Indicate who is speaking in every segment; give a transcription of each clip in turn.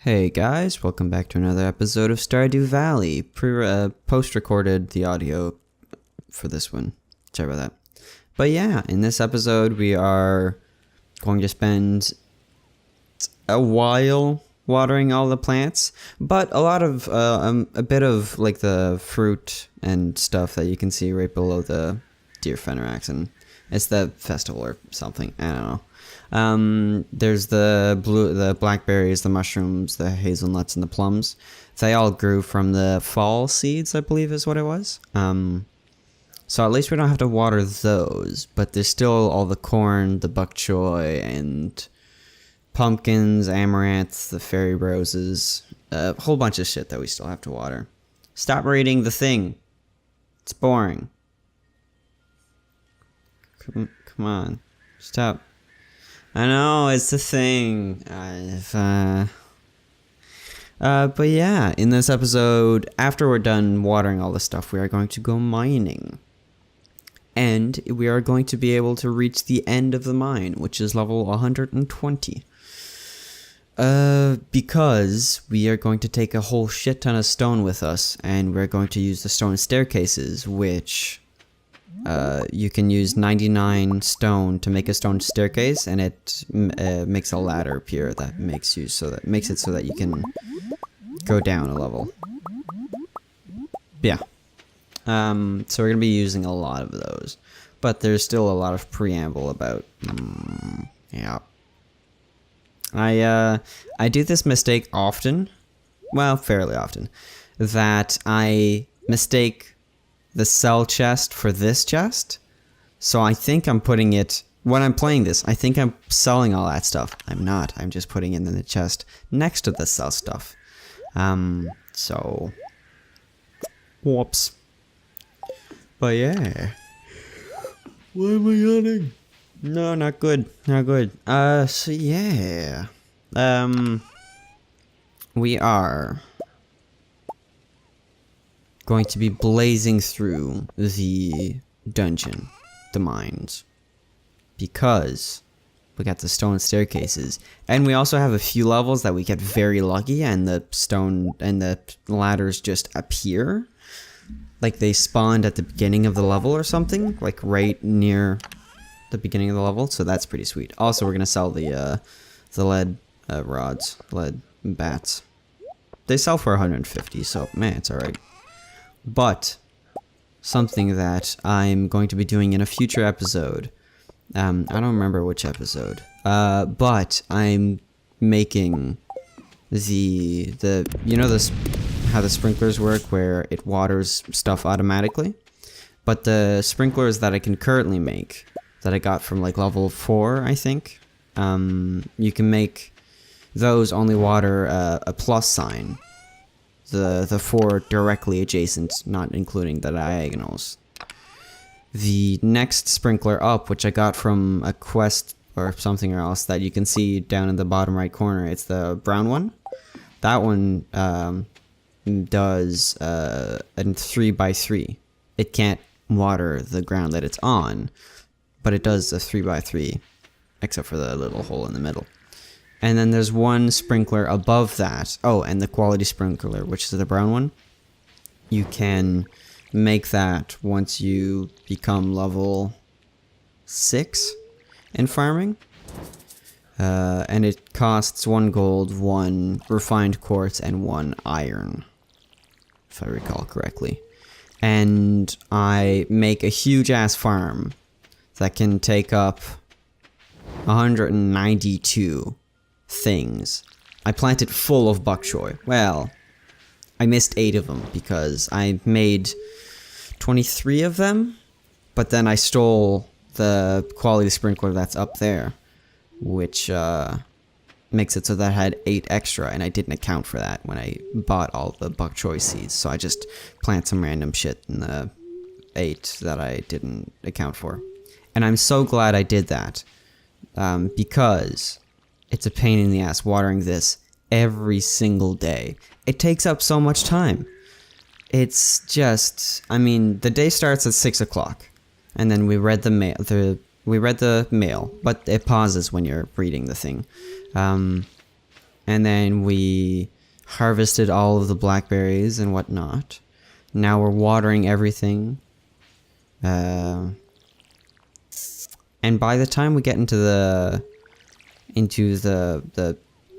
Speaker 1: Hey guys, welcome back to another episode of Stardew Valley. Post-recorded the audio for this one. Sorry about that. But yeah, in this episode we are going to spend a while watering all the plants, but a bit of like the fruit and stuff that you can see right below the deer fenerax, and it's the festival or something. I don't know. There's the blackberries, the mushrooms, the hazelnuts, and the plums. They all grew from the fall seeds, I believe is what it was. So at least we don't have to water those, but there's still all the corn, the bok choy, and pumpkins, amaranth, the fairy roses, a whole bunch of shit that we still have to water. Stop reading the thing. It's boring. Come on. Stop. I know, it's the thing. But yeah, in this episode, after we're done watering all the stuff, we are going to go mining. And we are going to be able to reach the end of the mine, which is level 120. Because we are going to take a whole shit ton of stone with us, and we're going to use the stone staircases, which... you can use 99 stone to make a stone staircase, and it makes a ladder appear that makes it so that you can go down a level. Yeah. So we're gonna be using a lot of those, but there's still a lot of preamble about. Yeah. I do this mistake often, well, fairly often, that I mistake the sell chest for this chest. So I think I'm putting it, when I'm playing this, I think I'm selling all that stuff. I'm not. I'm just putting it in the chest next to the sell stuff. So, whoops. But yeah. Why am I yawning? No, not good. Not good. So yeah. We are going to be blazing through the dungeon, the mines, because we got the stone staircases, and we also have a few levels that we get very lucky and the stone and the ladders just appear, like they spawned at the beginning of the level or something, like right near the beginning of the level. So that's pretty sweet. Also, we're gonna sell the lead rods, lead bats. They sell for 150, so man, it's all right. But something that I'm going to be doing in a future episode, I don't remember which episode, but I'm making the you know this, how the sprinklers work where it waters stuff automatically, but the sprinklers that I can currently make, that I got from like level 4, I think, you can make those only water a plus sign. The 4 directly adjacent, not including the diagonals. The next sprinkler up, which I got from a quest or something else that you can see down in the bottom right corner, it's the brown one. That one does a 3x3. It can't water the ground that it's on, but it does a 3x3, except for the little hole in the middle. And then there's one sprinkler above that. Oh, and the quality sprinkler, which is the brown one. You can make that once you become level 6 in farming. And it costs 1 gold, 1 refined quartz, and 1 iron, if I recall correctly. And I make a huge ass farm that can take up 192 things. I planted full of bok choy. Well, I missed 8 of them because I made 23 of them, but then I stole the quality sprinkler that's up there, which makes it so that I had 8 extra, and I didn't account for that when I bought all the bok choy seeds, so I just plant some random shit in the 8 that I didn't account for. And I'm so glad I did that, because it's a pain in the ass watering this every single day. It takes up so much time. It's just, I mean, the day starts at 6 o'clock, and then we read the mail, but it pauses when you're reading the thing. and then we harvested all of the blackberries and whatnot. Now we're watering everything. And by the time we get into the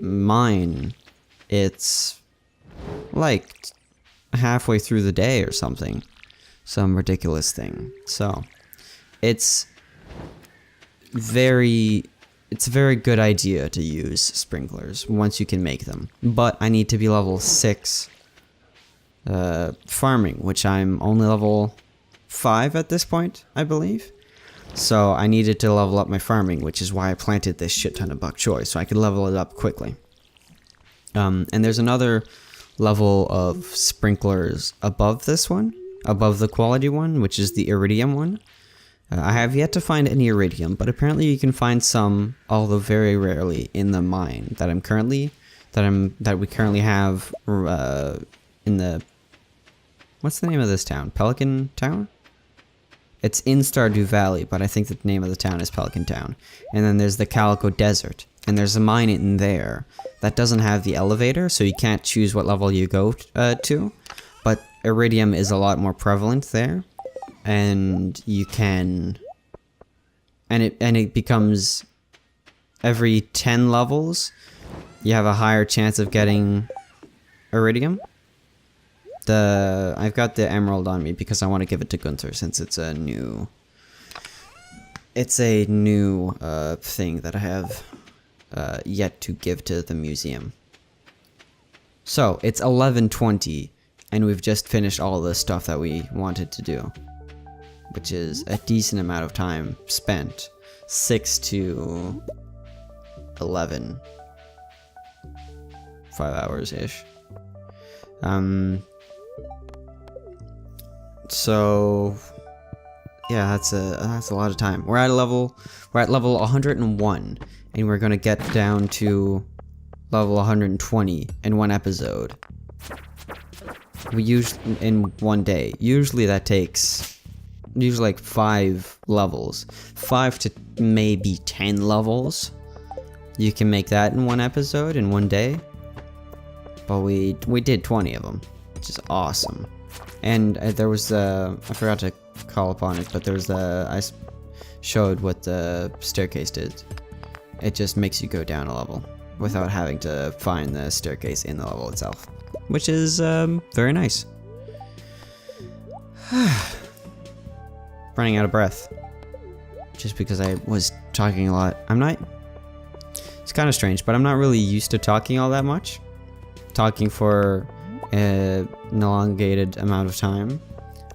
Speaker 1: mine, it's like halfway through the day or something. Some ridiculous thing. So it's a very good idea to use sprinklers once you can make them. But I need to be level 6 farming, which I'm only level 5 at this point, I believe. So I needed to level up my farming, which is why I planted this shit ton of bok choy, so I could level it up quickly. And there's another level of sprinklers above this one, above the quality one, which is the iridium one. I have yet to find any iridium, but apparently you can find some, although very rarely, in the mine that we currently have in the, what's the name of this town? Pelican Town? It's in Stardew Valley, but I think the name of the town is Pelican Town. And then there's the Calico Desert, and there's a mine in there that doesn't have the elevator, so you can't choose what level you go to. But iridium is a lot more prevalent there, and you can, and it becomes every 10 levels, you have a higher chance of getting iridium. I've got the emerald on me because I want to give it to Gunther since it's a new thing that I have yet to give to the museum. So it's 11:20 and we've just finished all the stuff that we wanted to do, which is a decent amount of time spent. 6 to 11, 5 hours ish. So yeah, that's a lot of time. We're at level 101, and we're gonna get down to level 120 in one episode. We usually in one day. Usually that takes like 5 levels, 5 to maybe 10 levels. You can make that in one episode in one day. But we did 20 of them, which is awesome. And there was I forgot to call upon it, but there's I showed what the staircase did. It just makes you go down a level without having to find the staircase in the level itself, which is very nice. Running out of breath, just because I was talking a lot. It's kind of strange, but I'm not really used to talking all that much. Talking for an elongated amount of time.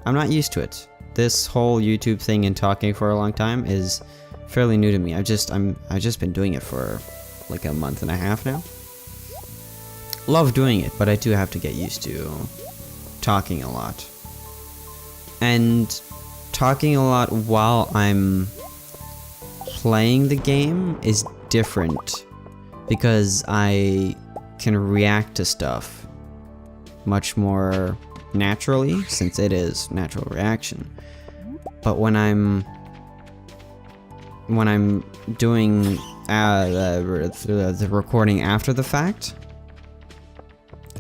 Speaker 1: I'm not used to it. This whole YouTube thing and talking for a long time is fairly new to me. I've just been doing it for like a month and a half now. Love doing it, but I do have to get used to talking a lot. And talking a lot while I'm playing the game is different because I can react to stuff much more naturally, since it is natural reaction. But when I'm doing the recording after the fact,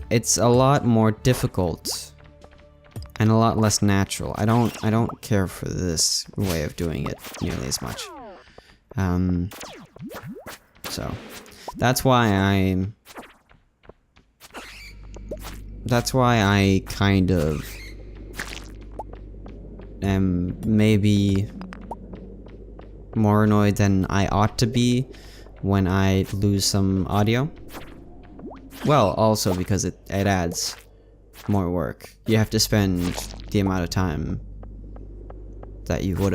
Speaker 1: it's a lot more difficult and a lot less natural. I don't care for this way of doing it nearly as much. So that's why I kind of am maybe more annoyed than I ought to be when I lose some audio. Well, also because it adds more work. You have to spend the amount of time that you could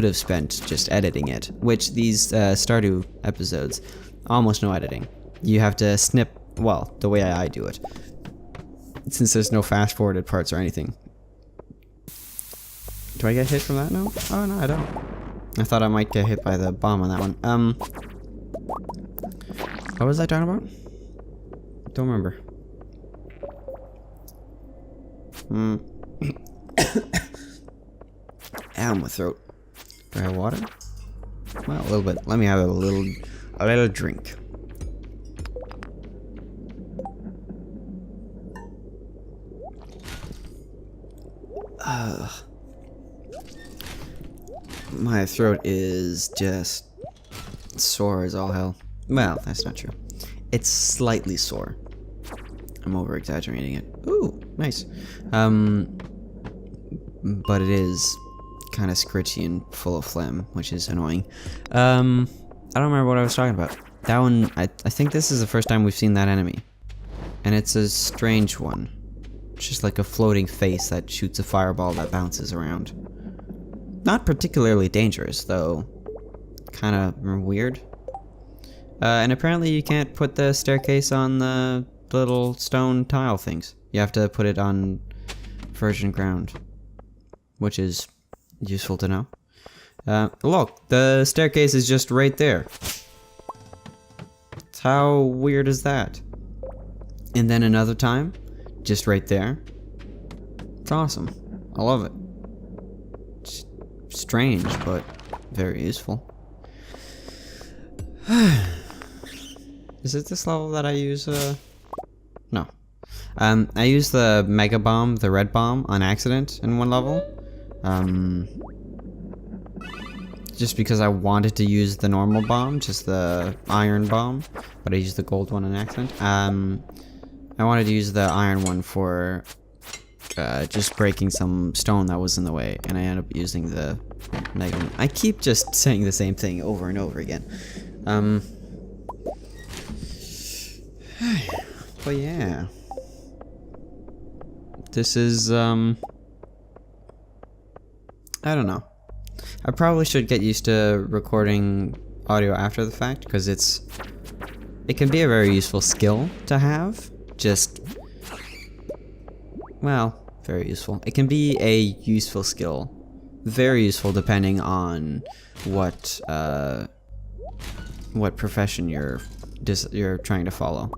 Speaker 1: have spent just editing it, which these Stardew episodes, almost no editing. You have to snip, well, the way I do it, since there's no fast forwarded parts or anything. Do I get hit from that? No? Oh no, I don't. I thought I might get hit by the bomb on that one. What was I talking about? Don't remember. Ow, my throat. Do I have water? Well, a little bit. Let me have a little drink. My throat is just sore as all hell. Well, that's not true. It's slightly sore. I'm over exaggerating it. Ooh, nice. But it is kind of scritchy and full of phlegm, which is annoying. I don't remember what I was talking about. That one, I think this is the first time we've seen that enemy. And it's a strange one. It's just like a floating face that shoots a fireball that bounces around. Not particularly dangerous, though. Kind of weird. And apparently you can't put the staircase on the little stone tile things. You have to put it on virgin ground. Which is useful to know. Look, the staircase is just right there. How weird is that? And then another time, just right there. It's awesome. I love it. It's strange, but very useful. Is it this level that I use, No. I used the Mega Bomb, the red bomb, on accident in one level. Just because I wanted to use the normal bomb, just the iron bomb, but I used the gold one on accident. I wanted to use the iron one for just breaking some stone that was in the way, and I ended up using the Mega one. I keep just saying the same thing over and over again. But yeah. This is, I don't know. I probably should get used to recording audio after the fact, because it can be a very useful skill to have. Just, well, very useful. It can be a useful skill. Very useful depending on what profession you're trying to follow.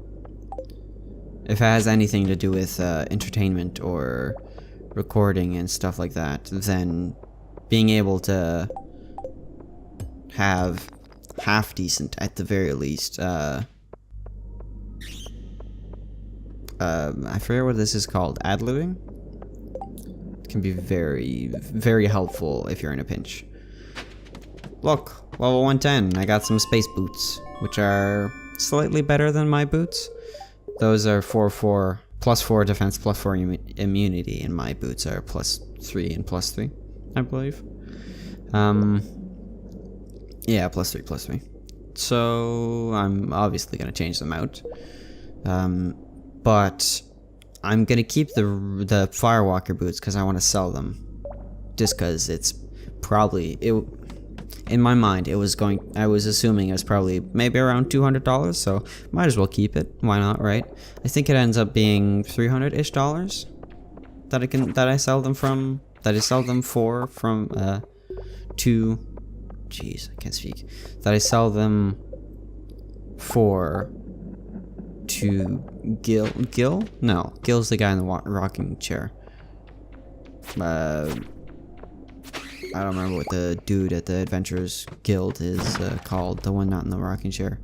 Speaker 1: If it has anything to do with entertainment or recording and stuff like that, then being able to have half decent, at the very least, I forget what this is called, ad-libbing? Can be very, very helpful if you're in a pinch. Look, level 110, I got some space boots, which are slightly better than my boots. Those are plus 4 defense, plus 4 immunity, and my boots are plus 3 and plus 3, I believe. Yeah, plus 3. So, I'm obviously gonna change them out. But I'm gonna keep the Firewalker boots because I want to sell them. Just because it's probably, in my mind, I was assuming it was probably maybe around $200, so might as well keep it. Why not, right? I think it ends up being $300-ish that I sell them for jeez, I can't speak. That I sell them for to Gil? No, Gil's the guy in the rocking chair. I don't remember what the dude at the Adventurers Guild is called. The one not in the rocking chair.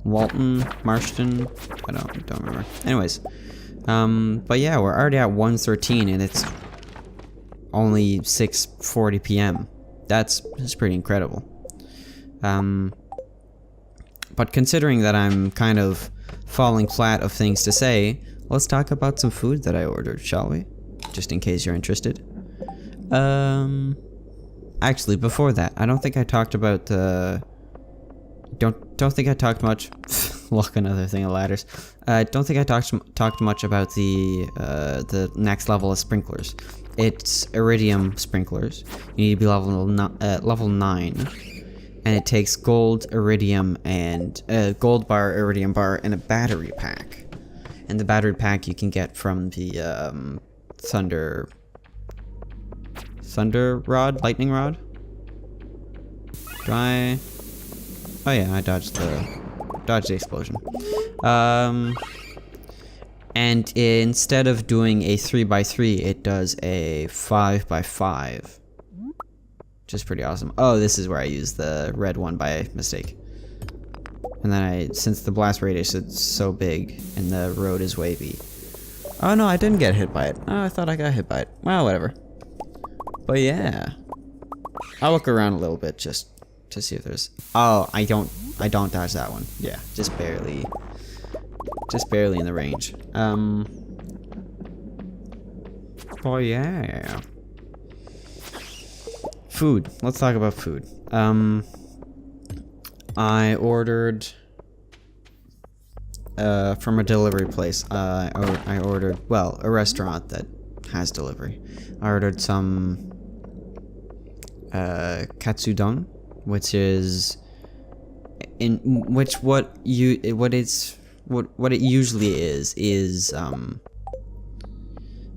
Speaker 1: Walton? Marston? I don't remember. Anyways. But yeah, we're already at 1:13 and it's only 6:40 p.m. That's pretty incredible. But considering that I'm kind of falling flat of things to say, let's talk about some food that I ordered, shall we? Just in case you're interested. Actually, before that, I don't think I talked about the... Don't think I talked much... Look, another thing of ladders. Don't think I talked much about the next level of sprinklers. It's iridium sprinklers. You need to be level 9. And it takes gold, iridium, and... gold bar, iridium bar, and a battery pack. And the battery pack you can get from the, lightning rod? Oh yeah, I dodged the explosion. And instead of doing a 3x3, it does a 5x5. Which is pretty awesome. Oh, this is where I used the red one by mistake. And then since the blast radius is so big and the road is wavy. Oh no, I didn't get hit by it. Oh, I thought I got hit by it. Well, whatever. But yeah, I'll look around a little bit just to see if there's. Oh, I don't dodge that one. Yeah, just barely in the range. Oh yeah. Food. Let's talk about food. I ordered from a delivery place. I ordered, well, a restaurant that has delivery. I ordered some katsudon, which is what it usually is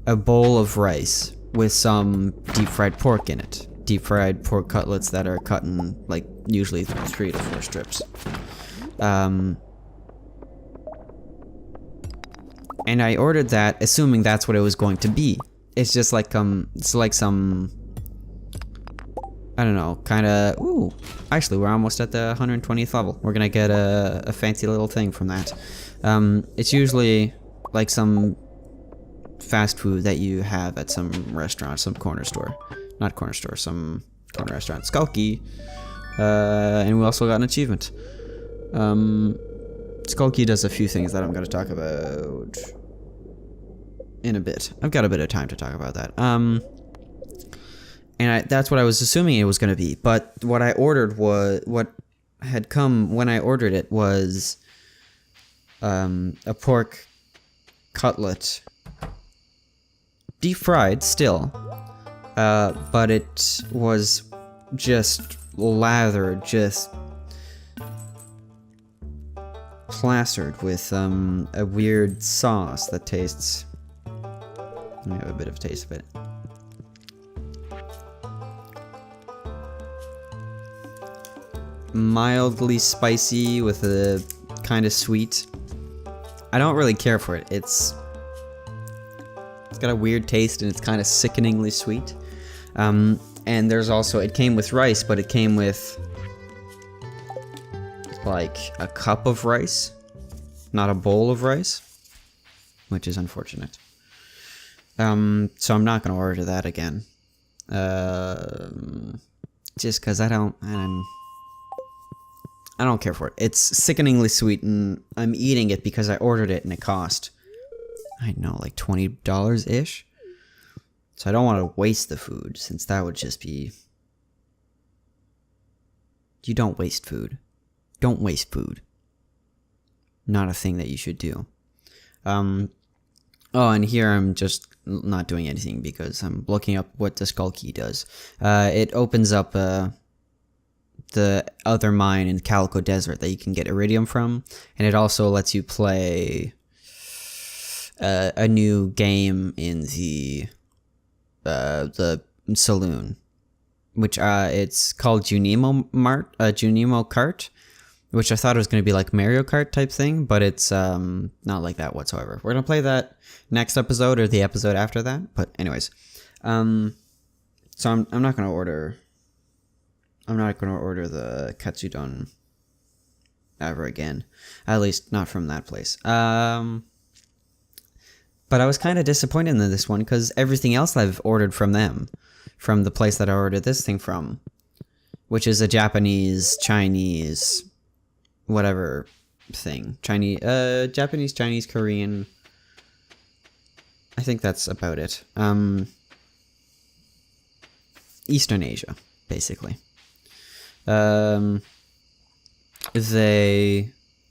Speaker 1: a bowl of rice with some deep fried pork in it. Deep fried pork cutlets that are cut in like usually 3 to 4 strips. And I ordered that assuming that's what it was going to be. It's just like it's like some, I don't know, kind of. Ooh, actually, we're almost at the 120th level. We're gonna get a fancy little thing from that. It's usually like some fast food that you have at some restaurant, some corner store. Not corner store, some corner restaurant. Skulky. And we also got an achievement. Skulky does a few things that I'm going to talk about in a bit. I've got a bit of time to talk about that. And that's what I was assuming it was going to be. But what I ordered was, what had come when I ordered it was a pork cutlet. Deep fried still. But it was just lathered, just plastered with a weird sauce that tastes. Let me have a bit of a taste of it. Mildly spicy with a kind of sweet. I don't really care for it. It's got a weird taste and it's kind of sickeningly sweet. And there's also, it came with rice, but it came with like a cup of rice, not a bowl of rice, which is unfortunate. So I'm not gonna order that again. Just cause I don't care for it. It's sickeningly sweet and I'm eating it because I ordered it and it cost, I don't know, like $20-ish. So I don't want to waste the food, since that would just be... You don't waste food. Don't waste food. Not a thing that you should do. Oh, and here I'm just not doing anything because I'm looking up what the skull key does. It opens up the other mine in Calico Desert that you can get iridium from, and it also lets you play a new game in the saloon, which it's called Junimo Kart, which I thought it was going to be like Mario Kart type thing, but it's not like that whatsoever. We're going to play that next episode or the episode after that. But anyways, so I'm not going to order. I'm not going to order the katsudon ever again, at least not from that place. But I was kind of disappointed in this one because everything else I've ordered from them, from the place that I ordered this thing from, which is a Japanese, Chinese, whatever thing. Japanese, Chinese, Korean. I think that's about it. Eastern Asia, basically.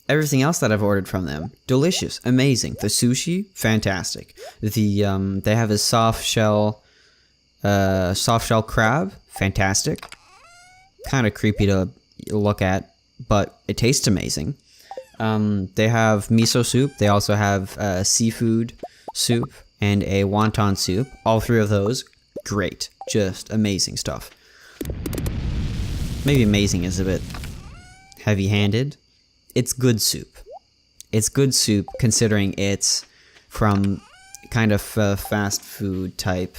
Speaker 1: Everything else that I've ordered from them, delicious, amazing. The sushi, fantastic. They have a soft shell crab, fantastic. Kind of creepy to look at, but it tastes amazing. They have miso soup. They also have seafood soup and a wonton soup. All three of those, great, just amazing stuff. Maybe amazing is a bit heavy-handed. It's good soup. It's good soup considering it's from kind of a fast food type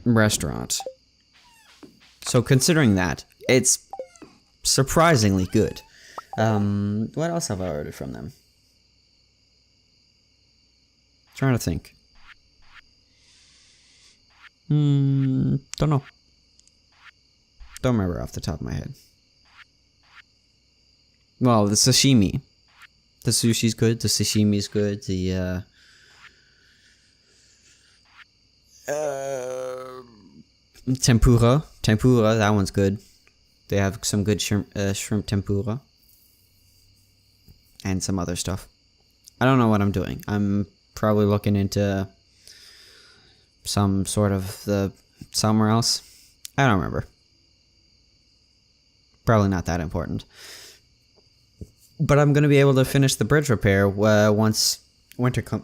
Speaker 1: restaurant. So considering that, it's surprisingly good. What else have I ordered from them? Trying to think. Don't know. Don't remember off the top of my head. Well, the sashimi. The sushi's good, the sashimi's good, the tempura. Tempura, that one's good. They have some good shrimp tempura. And some other stuff. I don't know what I'm doing. I'm probably looking into some sort of somewhere else. I don't remember. Probably not that important. But I'm gonna be able to finish the bridge repair once winter comes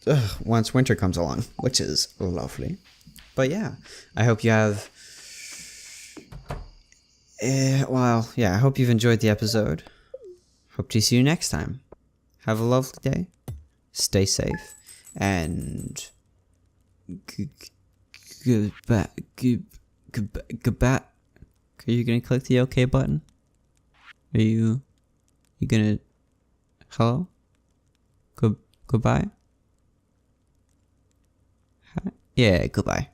Speaker 1: along, which is lovely. But yeah, I hope you have. I hope you've enjoyed the episode. Hope to see you next time. Have a lovely day. Stay safe and goodbye. Goodbye. Are you gonna click the OK button? Are you gonna hello? Goodbye? Yeah, goodbye.